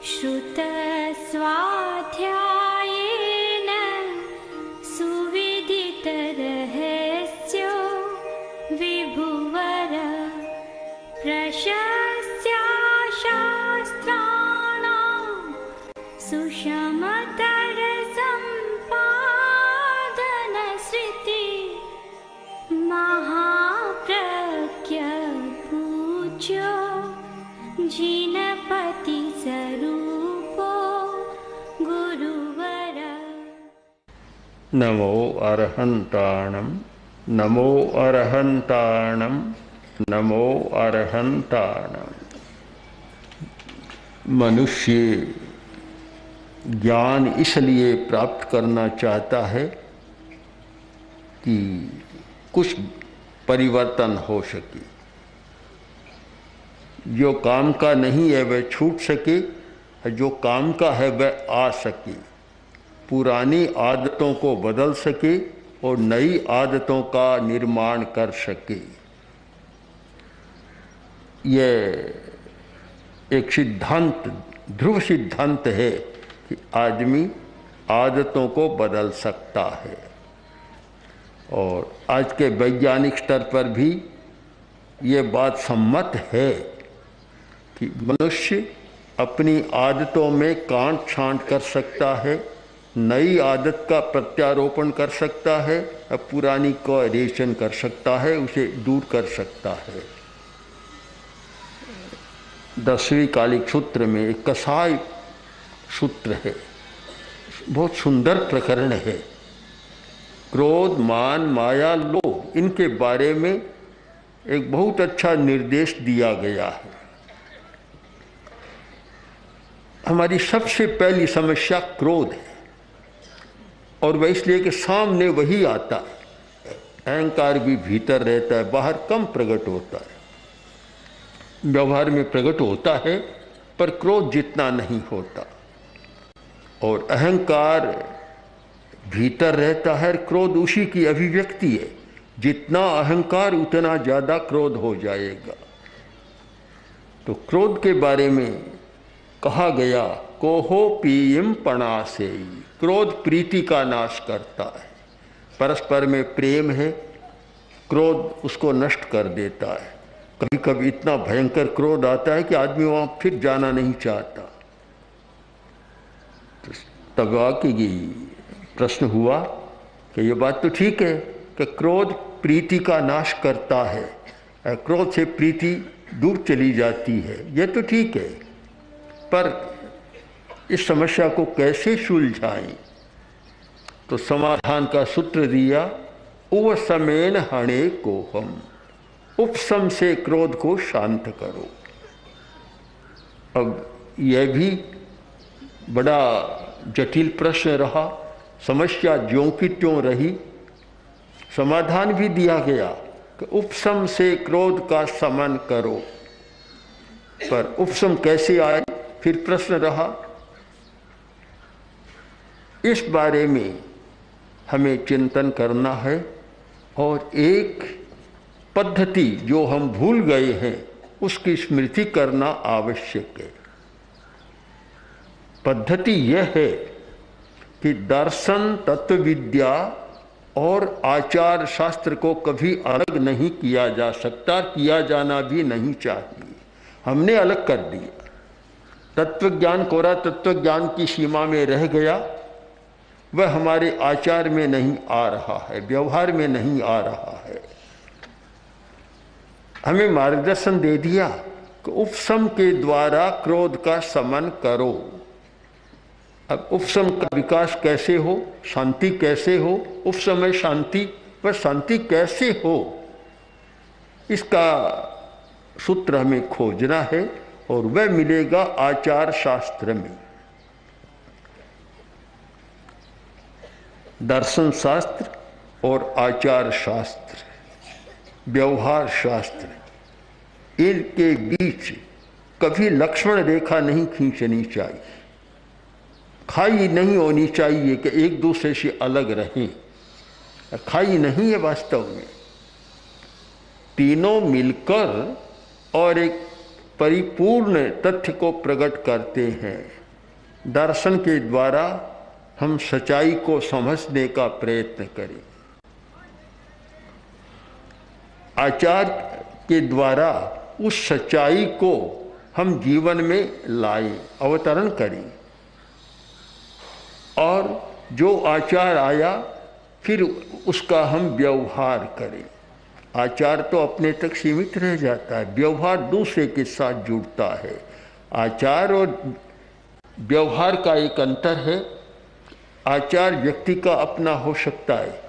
श्रुतस्वाध्यायेन सुविदितरहस्यो विभुवर प्रशस्त्या शास्त्राणां सुषमतरसम्पादनश्रुति महाप्रज्ञपूज्यो जिनपति स्वरूपो गुरुवर। नमो अरहंताणं नमो अरहंताणं नमो अरहंताणं। मनुष्य ज्ञान इसलिए प्राप्त करना चाहता है कि कुछ परिवर्तन हो सके, जो काम का नहीं है वह छूट सके, जो काम का है वह आ सके, पुरानी आदतों को बदल सके और नई आदतों का निर्माण कर सके। यह एक सिद्धांत, ध्रुव सिद्धांत है कि आदमी आदतों को बदल सकता है। और आज के वैज्ञानिक स्तर पर भी ये बात सम्मत है कि मनुष्य अपनी आदतों में काट छांट कर सकता है, नई आदत का प्रत्यारोपण कर सकता है, पुरानी को एरेशन कर सकता है, उसे दूर कर सकता है। 10वीं कालिक सूत्र में एक कसाय सूत्र है, बहुत सुंदर प्रकरण है। क्रोध, मान, माया, लोभ, इनके बारे में एक बहुत अच्छा निर्देश दिया गया है। हमारी सबसे पहली समस्या क्रोध है, और वह इसलिए कि सामने वही आता है। अहंकार भी भीतर रहता है, बाहर कम प्रकट होता है। व्यवहार में प्रकट होता है पर क्रोध जितना नहीं होता। और अहंकार भीतर रहता है, क्रोध उसी की अभिव्यक्ति है। जितना अहंकार उतना ज़्यादा क्रोध हो जाएगा। तो क्रोध के बारे में कहा गया, कोहो पीयम पणासे, क्रोध प्रीति का नाश करता है। परस्पर में प्रेम है, क्रोध उसको नष्ट कर देता है। कभी कभी इतना भयंकर क्रोध आता है कि आदमी वहाँ फिर जाना नहीं चाहता। तो तब आके प्रश्न हुआ कि ये बात तो ठीक है कि क्रोध प्रीति का नाश करता है, क्रोध से प्रीति दूर चली जाती है, ये तो ठीक है, पर इस समस्या को कैसे सुलझाएं? तो समाधान का सूत्र दिया, उपशमेन हणे को हम, उपशम से क्रोध को शांत करो। अब यह भी बड़ा जटिल प्रश्न रहा, समस्या ज्यों की त्यों रही। समाधान भी दिया गया कि उपशम से क्रोध का शमन करो, पर उपशम कैसे आए फिर प्रश्न रहा। इस बारे में हमें चिंतन करना है और एक पद्धति जो हम भूल गए हैं उसकी स्मृति करना आवश्यक है। पद्धति यह है कि दर्शन, तत्व विद्या और आचार शास्त्र को कभी अलग नहीं किया जा सकता, किया जाना भी नहीं चाहिए। हमने अलग कर दिया। तत्वज्ञान कोरा तत्वज्ञान की सीमा में रह गया, वह हमारे आचार में नहीं आ रहा है, व्यवहार में नहीं आ रहा है। हमें मार्गदर्शन दे दिया कि उपशम के द्वारा क्रोध का शमन करो। अब उपशम का विकास कैसे हो, शांति कैसे हो, उपशम है शांति, वह शांति कैसे हो, इसका सूत्र हमें खोजना है और वह मिलेगा आचार शास्त्र में। दर्शन शास्त्र और आचार शास्त्र, व्यवहार शास्त्र, इनके बीच कभी लक्ष्मण रेखा नहीं खींचनी चाहिए, खाई नहीं होनी चाहिए कि एक दूसरे से अलग रहें। खाई नहीं है वास्तव में, तीनों मिलकर और एक परिपूर्ण तथ्य को प्रकट करते हैं। दर्शन के द्वारा हम सच्चाई को समझने का प्रयत्न करें, आचार के द्वारा उस सच्चाई को हम जीवन में लाएं, अवतरण करें, और जो आचार आया फिर उसका हम व्यवहार करें। आचार तो अपने तक सीमित रह जाता है, व्यवहार दूसरे के साथ जुड़ता है। आचार और व्यवहार का एक अंतर है। आचार व्यक्ति का अपना हो सकता है।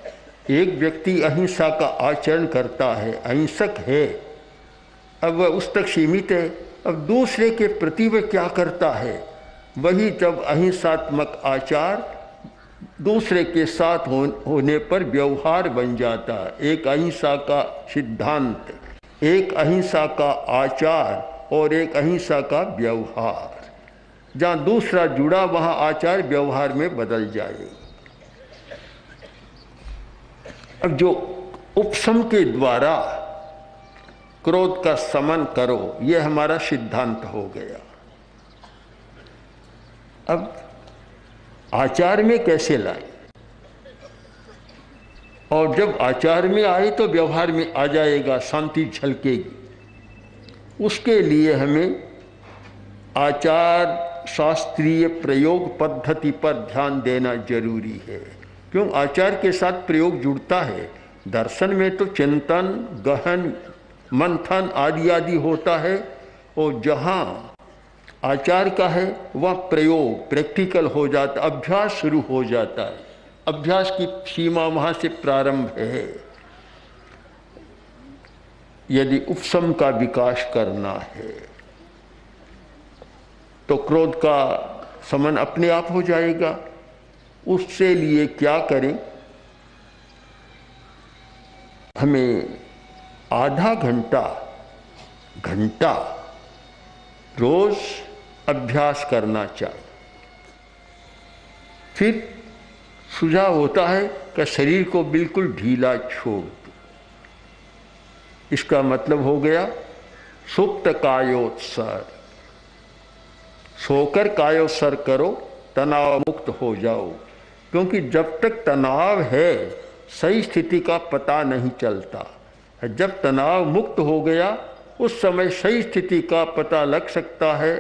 एक व्यक्ति अहिंसा का आचरण करता है, अहिंसक है, अब वह उस तक सीमित है। अब दूसरे के प्रति वह क्या करता है, वही जब अहिंसात्मक आचार दूसरे के साथ होने पर व्यवहार बन जाता है। एक अहिंसा का सिद्धांत, एक अहिंसा का आचार और एक अहिंसा का व्यवहार। जहाँ दूसरा जुड़ा वहाँ आचार व्यवहार में बदल जाए। अब जो उपशम के द्वारा क्रोध का शमन करो, यह हमारा सिद्धांत हो गया। अब आचार में कैसे लाए, और जब आचार में आए तो व्यवहार में आ जाएगा, शांति झलकेगी। उसके लिए हमें आचार शास्त्रीय प्रयोग पद्धति पर ध्यान देना जरूरी है। क्यों? आचार के साथ प्रयोग जुड़ता है। दर्शन में तो चिंतन, गहन मंथन आदि आदि होता है, और जहाँ आचार का है वह प्रयोग प्रैक्टिकल हो जाता, अभ्यास शुरू हो जाता है। अभ्यास की सीमा वहाँ से प्रारंभ है। यदि उपशम का विकास करना है तो क्रोध का शमन अपने आप हो जाएगा। उससे लिए क्या करें, हमें आधा घंटा रोज अभ्यास करना चाहिए। फिर सुझाव होता है कि शरीर को बिल्कुल ढीला छोड़ दो। इसका मतलब हो गया सुप्त कायोत्सर, सोकर कायोत्सर करो, तनाव मुक्त हो जाओ। क्योंकि जब तक तनाव है सही स्थिति का पता नहीं चलता। जब तनाव मुक्त हो गया उस समय सही स्थिति का पता लग सकता है,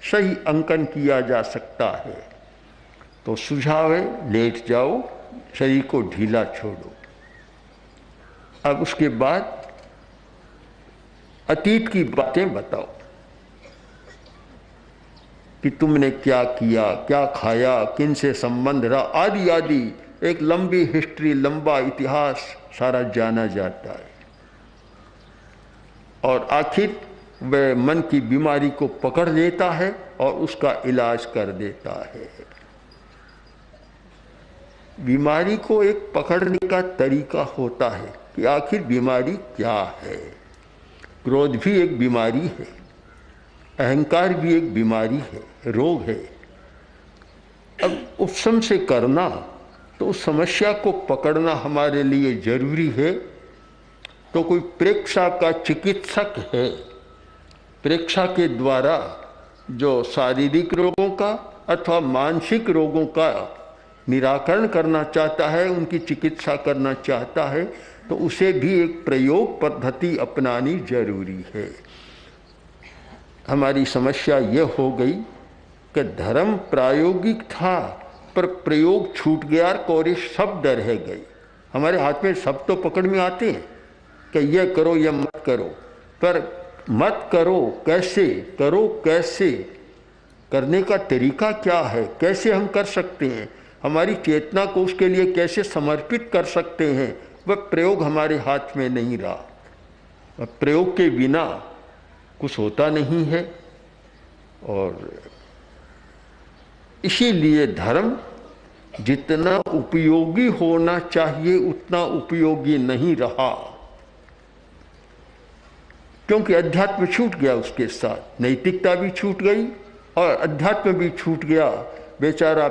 सही अंकन किया जा सकता है। तो सुझाव है, लेट जाओ, शरीर को ढीला छोड़ो। अब उसके बाद अतीत की बातें बताओ कि तुमने क्या किया, क्या खाया, किन से संबंध रहा, आदि आदि। एक लंबी हिस्ट्री, लंबा इतिहास सारा जाना जाता है। और आखिर वह मन की बीमारी को पकड़ लेता है और उसका इलाज कर देता है। बीमारी को एक पकड़ने का तरीका होता है कि आखिर बीमारी क्या है। क्रोध भी एक बीमारी है, अहंकार भी एक बीमारी है, रोग है। अब उपशम से करना तो उस समस्या को पकड़ना हमारे लिए जरूरी है। तो कोई प्रेक्षा का चिकित्सक है, प्रेक्षा के द्वारा जो शारीरिक रोगों का अथवा मानसिक रोगों का निराकरण करना चाहता है, उनकी चिकित्सा करना चाहता है, तो उसे भी एक प्रयोग पद्धति अपनानी जरूरी है। हमारी समस्या यह हो गई कि धर्म प्रायोगिक था पर प्रयोग छूट गया, और शब्द रह गए। हमारे हाथ में शब्द तो पकड़ में आते हैं कि यह करो या मत करो, पर मत करो कैसे, करो कैसे, करने का तरीका क्या है, कैसे हम कर सकते हैं, हमारी चेतना को उसके लिए कैसे समर्पित कर सकते हैं, वह प्रयोग हमारे हाथ में नहीं रहा। प्रयोग के बिना कुछ होता नहीं है। और इसीलिए धर्म जितना उपयोगी होना चाहिए उतना उपयोगी नहीं रहा, क्योंकि अध्यात्म छूट गया, उसके साथ नैतिकता भी छूट गई और अध्यात्म भी छूट गया। बेचारा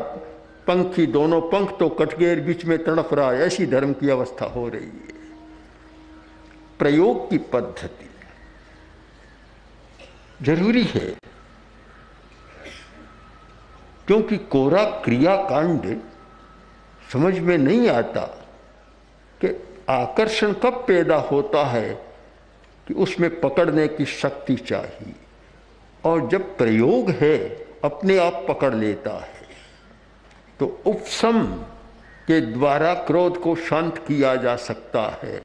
पंखी, दोनों पंख तो कट गए, बीच में तड़प रहा है। ऐसी धर्म की अवस्था हो रही है। प्रयोग की पद्धति जरूरी है, क्योंकि कोरा क्रियाकांड समझ में नहीं आता कि आकर्षण कब पैदा होता है कि उसमें पकड़ने की शक्ति चाहिए, और जब प्रयोग है अपने आप पकड़ लेता है। तो उपशम के द्वारा क्रोध को शांत किया जा सकता है।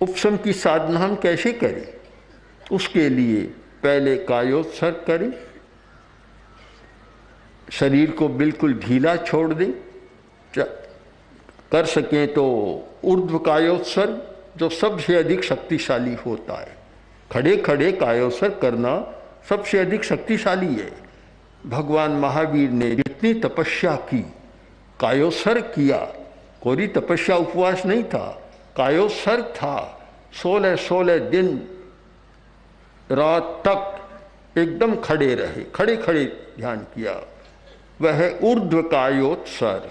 उपशम की साधना हम कैसे करें? उसके लिए पहले कायोत्सर्ग करें, शरीर को बिल्कुल ढीला छोड़ दें, कर सकें तो ऊर्ध्व कायोत्सर्ग जो सबसे अधिक शक्तिशाली होता है। खड़े खड़े कायोत्सर्ग करना सबसे अधिक शक्तिशाली है। भगवान महावीर ने जितनी तपस्या की, कायोत्सर्ग किया, कोई तपस्या उपवास नहीं था, कायोत्सर्ग था। 16 दिन रात तक एकदम खड़े रहे, खड़े खड़े ध्यान किया, वह है ऊर्ध्व कायोत्सर्ग।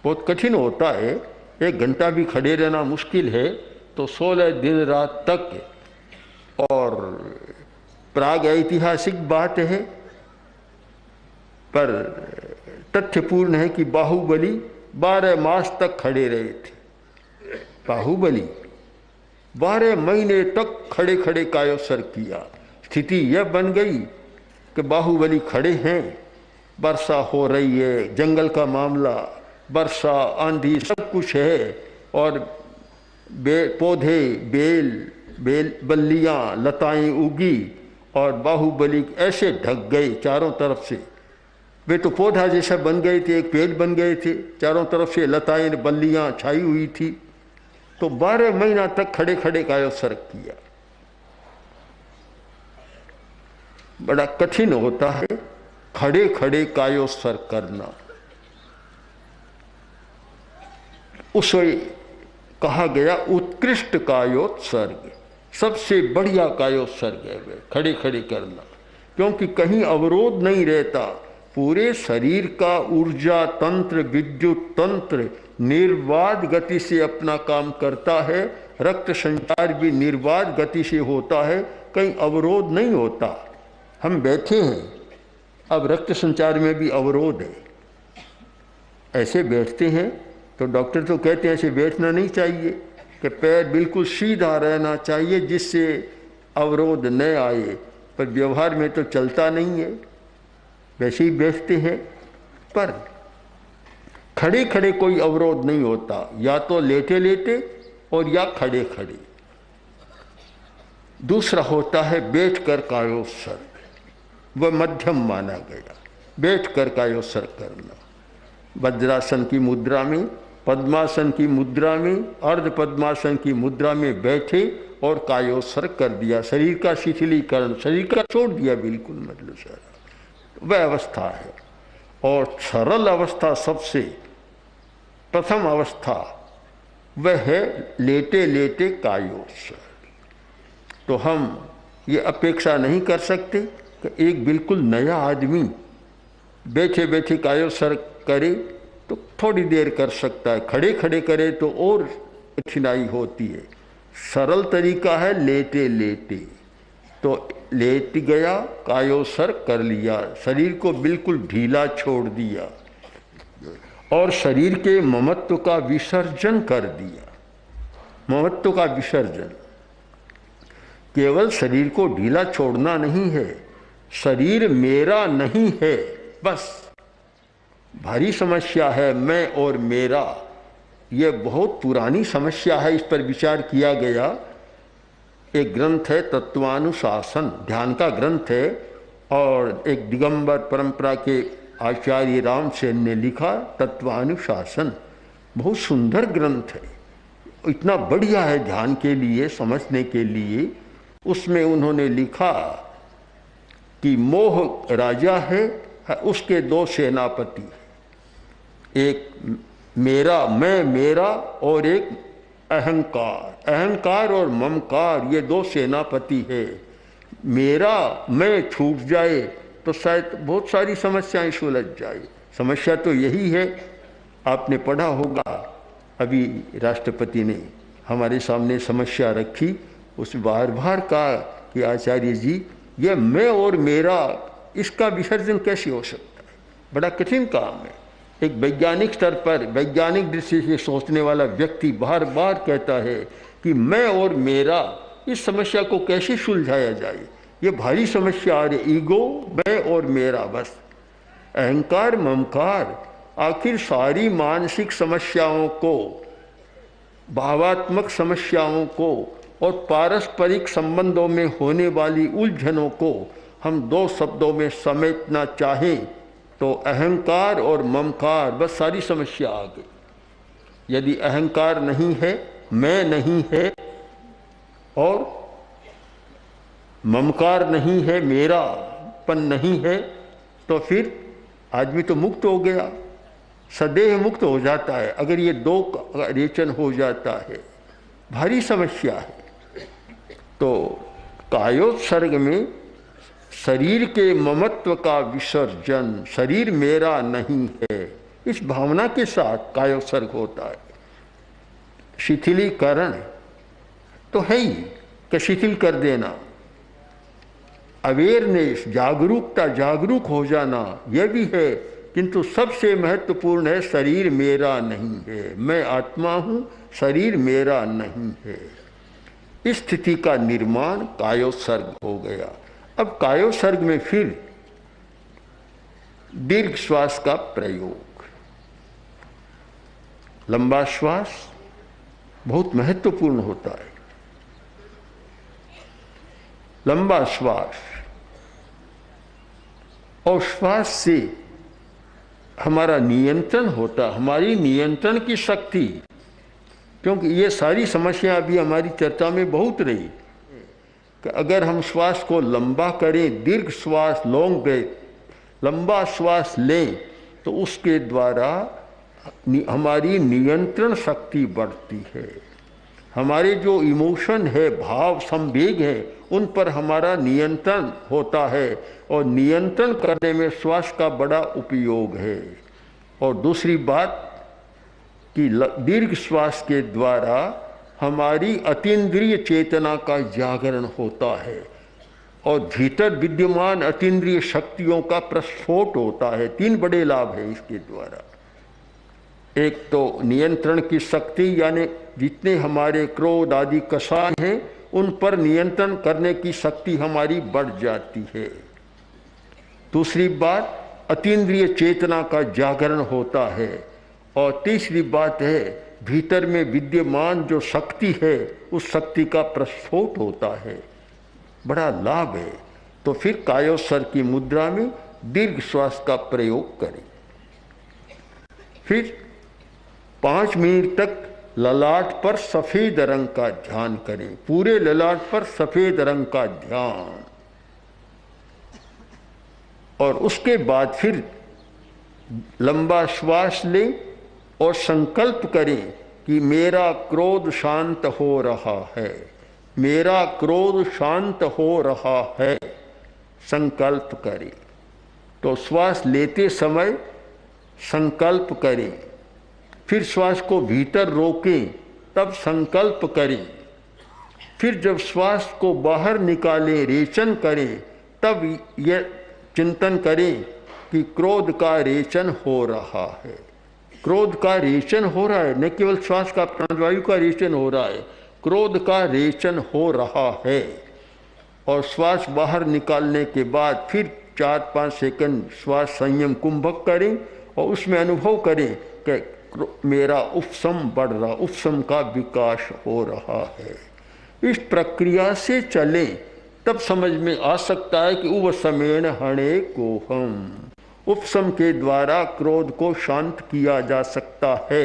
बहुत कठिन होता है, 1 घंटा भी खड़े रहना मुश्किल है, तो 16 दिन रात तक। और प्राग ऐतिहासिक बात है, पर तथ्यपूर्ण है कि बाहुबली 12 मास तक खड़े रहे थे। बाहुबली 12 महीने तक खड़े खड़े कायोत्सर्ग किया। स्थिति यह बन गई कि बाहुबली खड़े हैं, वर्षा हो रही है, जंगल का मामला, वर्षा आंधी सब कुछ है, और पौधे, बेल बल्लियाँ, लताएं उगी, और बाहुबली ऐसे ढक गए चारों तरफ से। वे तो पौधा जैसा बन गए थे, एक पेड़ बन गए थे, चारों तरफ से लताएं बल्लियाँ छाई हुई थी। तो 12 महीना तक खड़े खड़े कायोत्सर्ग किया। बड़ा कठिन होता है खड़े खड़े कायोत्सर्ग करना। उसे कहा गया उत्कृष्ट कायोत्सर्ग, सबसे बढ़िया कायोत्सर्ग है वे खड़े खड़े करना, क्योंकि कहीं अवरोध नहीं रहता। पूरे शरीर का ऊर्जा तंत्र, विद्युत तंत्र निर्बाध गति से अपना काम करता है। रक्त संचार भी निर्बाध गति से होता है, कहीं अवरोध नहीं होता। हम बैठे हैं, अब रक्त संचार में भी अवरोध है। ऐसे बैठते हैं तो डॉक्टर तो कहते हैं ऐसे बैठना नहीं चाहिए, कि पैर बिल्कुल सीधा रहना चाहिए जिससे अवरोध न आए, पर व्यवहार में तो चलता नहीं है, वैसे ही बैठते हैं। पर खड़े खड़े कोई अवरोध नहीं होता, या तो लेटे लेटे और या खड़े खड़े। दूसरा होता है बैठकर कायोत्सर्ग, वह मध्यम माना गया। बैठकर कायोत्सर्ग करना, वज्रासन की मुद्रा में, पद्मासन की मुद्रा में, अर्ध पद्मासन की मुद्रा में बैठे और कायोत्सर्ग कर दिया। शरीर का शिथिलीकरण, शरीर का छोड़ दिया बिल्कुल, मतलब सारा वह अवस्था है। और सरल अवस्था, सबसे प्रथम अवस्था वह है लेटे लेटे कायोत्सर्ग। तो हम ये अपेक्षा नहीं कर सकते कि एक बिल्कुल नया आदमी बैठे बैठे कायोत्सर्ग करे तो थोड़ी देर कर सकता है, खड़े खड़े करे तो और कठिनाई होती है। सरल तरीका है लेटे लेटे। तो लेट गया, कायोत्सर्ग कर लिया, शरीर को बिल्कुल ढीला छोड़ दिया और शरीर के ममत्व का विसर्जन कर दिया। ममत्व का विसर्जन केवल शरीर को ढीला छोड़ना नहीं है, शरीर मेरा नहीं है, बस। भारी समस्या है मैं और मेरा, ये बहुत पुरानी समस्या है, इस पर विचार किया गया। एक ग्रंथ है तत्वानुशासन, ध्यान का ग्रंथ है, और एक दिगंबर परंपरा के आचार्य रामसेन ने लिखा तत्वानुशासन। बहुत सुंदर ग्रंथ है, इतना बढ़िया है ध्यान के लिए, समझने के लिए। उसमें उन्होंने लिखा कि मोह राजा है, उसके 2 सेनापति, एक मेरा, मैं मेरा, और एक अहंकार। अहंकार और ममकार ये 2 सेनापति है। मेरा मैं छूट जाए तो शायद बहुत सारी समस्याएं सुलझ जाए। समस्या तो यही है, आपने पढ़ा होगा, अभी राष्ट्रपति ने हमारे सामने समस्या रखी, उस बार बार कहा कि आचार्य जी ये मैं और मेरा, इसका विसर्जन कैसे हो सकता है? बड़ा कठिन काम है। एक वैज्ञानिक स्तर पर, वैज्ञानिक दृष्टि से सोचने वाला व्यक्ति बार बार कहता है कि मैं और मेरा, इस समस्या को कैसे सुलझाया जाए? ये भारी समस्या आ रही। ईगो, मैं और मेरा, बस अहंकार, ममकार, आखिर सारी मानसिक समस्याओं को, भावात्मक समस्याओं को और पारस्परिक संबंधों में होने वाली उलझनों को हम दो शब्दों में समेटना चाहें तो अहंकार और ममकार, बस सारी समस्या आ गई। यदि अहंकार नहीं है, मैं नहीं है और ममकार नहीं है, मेरापन नहीं है, तो फिर आदमी तो मुक्त हो गया, सदैव मुक्त हो जाता है। अगर ये दो रेचन हो जाता है, भारी समस्या है। तो कायोत्सर्ग में शरीर के ममत्व का विसर्जन, शरीर मेरा नहीं है, इस भावना के साथ कायोत्सर्ग होता है। शिथिलीकरण तो है ही कि शिथिल कर देना, अवेयरनेस, जागरूकता, जागरूक हो जाना, यह भी है, किंतु सबसे महत्वपूर्ण है शरीर मेरा नहीं है, मैं आत्मा हूँ, शरीर मेरा नहीं है। इस स्थिति का निर्माण कायोत्सर्ग हो गया। अब कायोत्सर्ग में फिर दीर्घ श्वास का प्रयोग, लंबा श्वास बहुत महत्वपूर्ण होता है। लंबा श्वास और श्वास से हमारा नियंत्रण होता, हमारी नियंत्रण की शक्ति, क्योंकि ये सारी समस्या अभी हमारी चर्चा में बहुत रही कि अगर हम श्वास को लंबा करें, दीर्घ श्वास, लॉन्ग ब्रेथ, लंबा श्वास लें, तो उसके द्वारा हमारी नियंत्रण शक्ति बढ़ती है। हमारे जो इमोशन है, भाव, संवेग है, उन पर हमारा नियंत्रण होता है और नियंत्रण करने में श्वास का बड़ा उपयोग है। और दूसरी बात कि दीर्घ श्वास के द्वारा हमारी अतीन्द्रिय चेतना का जागरण होता है और भीतर विद्यमान अतीन्द्रिय शक्तियों का प्रस्फोट होता है। तीन बड़े लाभ हैं इसके द्वारा। एक तो नियंत्रण की शक्ति, यानी जितने हमारे क्रोध आदि कषाय हैं उन पर नियंत्रण करने की शक्ति हमारी बढ़ जाती है। दूसरी बात, अतीन्द्रिय चेतना का जागरण होता है। और तीसरी बात है, भीतर में विद्यमान जो शक्ति है उस शक्ति का प्रस्फोट होता है। बड़ा लाभ है। तो फिर कायोत्सर्ग की मुद्रा में दीर्घ श्वास का प्रयोग करें। फिर 5 मिनट तक ललाट पर सफेद रंग का ध्यान करें, पूरे ललाट पर सफेद रंग का ध्यान। और उसके बाद फिर लंबा श्वास लें और संकल्प करें कि मेरा क्रोध शांत हो रहा है, मेरा क्रोध शांत हो रहा है, संकल्प करें। तो श्वास लेते समय संकल्प करें, फिर श्वास को भीतर रोकें, तब संकल्प करें, फिर जब श्वास को बाहर निकालें, रेचन करें, तब यह चिंतन करें कि क्रोध का रेचन हो रहा है। क्रोध का रेचन हो रहा है, न केवल श्वास का, प्राणवायु का रेचन हो रहा है, क्रोध का रेचन हो रहा है। और श्वास बाहर निकालने के बाद फिर 4-5 सेकंड श्वास संयम कुंभक करें और उसमें अनुभव करें कि मेरा उपशम बढ़ रहा, उपशम का विकास हो रहा है। इस प्रक्रिया से चलें तब समझ में आ सकता है कि उपशमेन हणे को हम, उपशम के द्वारा क्रोध को शांत किया जा सकता है।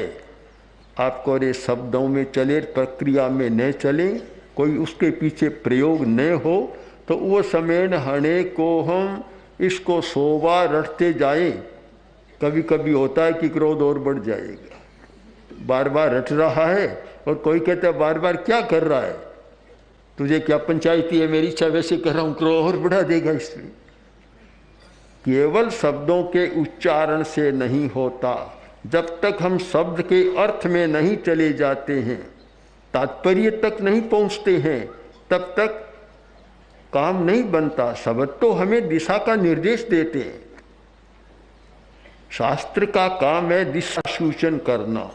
आपको रे शब्दों में चले, प्रक्रिया में न चले, कोई उसके पीछे प्रयोग न हो, तो उपशमेन हणे को हम इसको 100 बार रटते जाएं। कभी कभी होता है कि क्रोध और बढ़ जाएगा, बार बार रट रहा है और कोई कहता है बार बार क्या कर रहा है, तुझे क्या पंचायती है, मेरी इच्छा वैसे कर रहा हूँ, क्रोध और बढ़ा देगा। इसमें केवल शब्दों के उच्चारण से नहीं होता, जब तक हम शब्द के अर्थ में नहीं चले जाते हैं, तात्पर्य तक नहीं पहुँचते हैं, तब तक काम नहीं बनता। शब्द तो हमें दिशा का निर्देश देते हैं। शास्त्र का काम है दिशा सूचन करना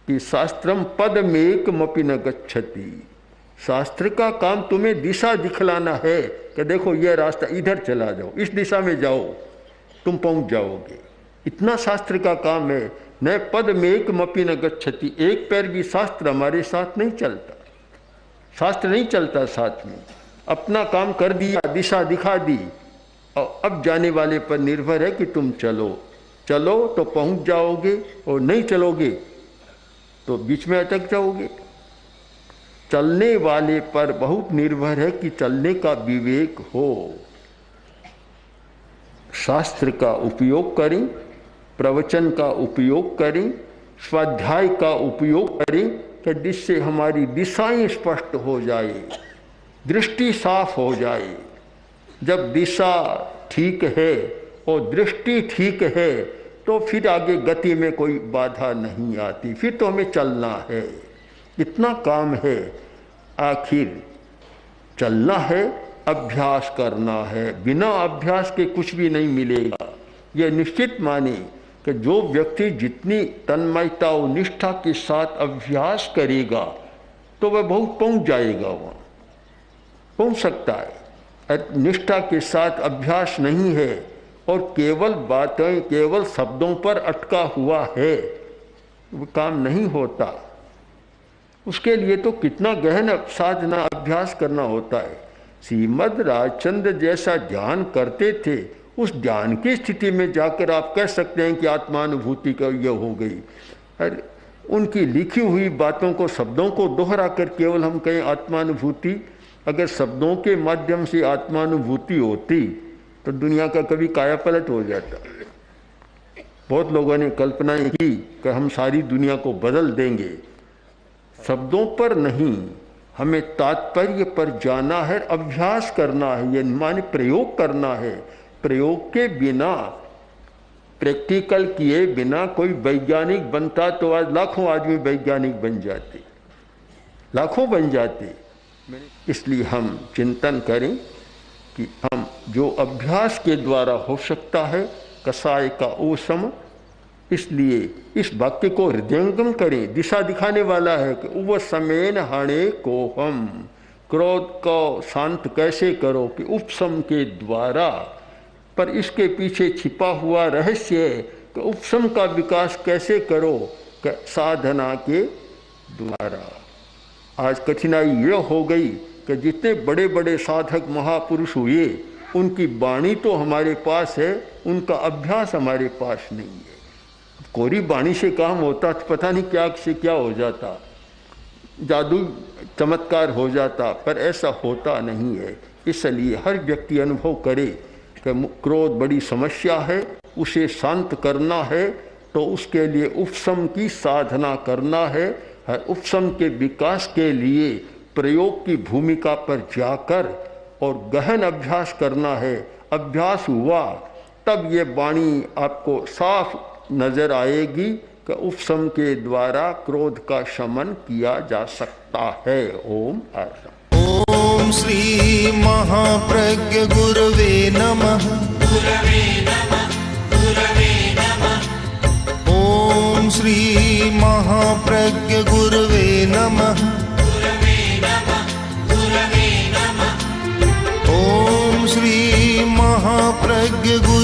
कि शास्त्रम पदमेकमपि न गच्छति। शास्त्र का काम तुम्हें दिशा दिखलाना है कि देखो यह रास्ता, इधर चला जाओ, इस दिशा में जाओ, तुम पहुंच जाओगे। इतना शास्त्र का काम है। न पदमेकमपि न गच्छति, एक पैर भी शास्त्र हमारे साथ नहीं चलता। शास्त्र नहीं चलता साथ में। अपना काम कर दिया, दिशा दिखा दी, और अब जाने वाले पर निर्भर है कि तुम चलो। चलो तो पहुंच जाओगे, और नहीं चलोगे तो बीच में अटक जाओगे। चलने वाले पर बहुत निर्भर है कि चलने का विवेक हो। शास्त्र का उपयोग करें, प्रवचन का उपयोग करें, स्वाध्याय का उपयोग करें कि जिससे हमारी दिशाएं स्पष्ट हो जाए, दृष्टि साफ हो जाए। जब दिशा ठीक है और दृष्टि ठीक है तो फिर आगे गति में कोई बाधा नहीं आती, फिर तो हमें चलना है। इतना काम है। आखिर चलना है, अभ्यास करना है। बिना अभ्यास के कुछ भी नहीं मिलेगा। यह निश्चित माने कि जो व्यक्ति जितनी तन्मयता और निष्ठा के साथ अभ्यास करेगा तो वह बहुत पहुंच जाएगा, वहाँ पहुंच सकता है। निष्ठा के साथ अभ्यास नहीं है और केवल बातें, केवल शब्दों पर अटका हुआ है, वो काम नहीं होता। उसके लिए तो कितना गहन साधना अभ्यास करना होता है। श्रीमद् राजचंद्र जैसा ध्यान करते थे, उस ध्यान की स्थिति में जाकर आप कह सकते हैं कि आत्मानुभूति का यह हो गई। अरे उनकी लिखी हुई बातों को, शब्दों को दोहरा कर केवल हम कहें आत्मानुभूति, अगर शब्दों के माध्यम से आत्मानुभूति होती तो दुनिया का कभी कायापलट हो जाता। बहुत लोगों ने कल्पनाएं की कि हम सारी दुनिया को बदल देंगे। शब्दों पर नहीं, हमें तात्पर्य पर जाना है, अभ्यास करना है, ये माने प्रयोग करना है। प्रयोग के बिना, प्रैक्टिकल किए बिना कोई वैज्ञानिक बनता तो आज लाखों आदमी वैज्ञानिक बन जाते, लाखों बन जाते। इसलिए हम चिंतन करें कि हम जो अभ्यास के द्वारा हो सकता है, कसाय का ओसम, इसलिए इस वाक्य को हृदयंगम करें। दिशा दिखाने वाला है कि उपसमेन हणे को हम, क्रोध को शांत कैसे करो कि उपशम के द्वारा। पर इसके पीछे छिपा हुआ रहस्य है कि उपशम का विकास कैसे करो, साधना के द्वारा। आज कठिनाई यह हो गई कि जितने बड़े बड़े साधक महापुरुष हुए, उनकी वाणी तो हमारे पास है, उनका अभ्यास हमारे पास नहीं है। कोरी वाणी से काम होता तो पता नहीं क्या से क्या हो जाता, जादू चमत्कार हो जाता, पर ऐसा होता नहीं है। इसलिए हर व्यक्ति अनुभव करे कि क्रोध बड़ी समस्या है, उसे शांत करना है तो उसके लिए उपशम की साधना करना है। हर उपशम के विकास के लिए प्रयोग की भूमिका पर जाकर और गहन अभ्यास करना है। अभ्यास हुआ तब ये वाणी आपको साफ नजर आएगी कि उपशम के द्वारा क्रोध का शमन किया जा सकता है। ओम अर्थ। ओम श्री महाप्रज्ञ गुरवे नमः। गुरवे नमः, गुरवे नमः। ओम श्री महाप्रज्ञ गुरवे नमः। गुरवे नमः, गुरवे नमः। ओम श्री महाप्रज्ञ गुरवे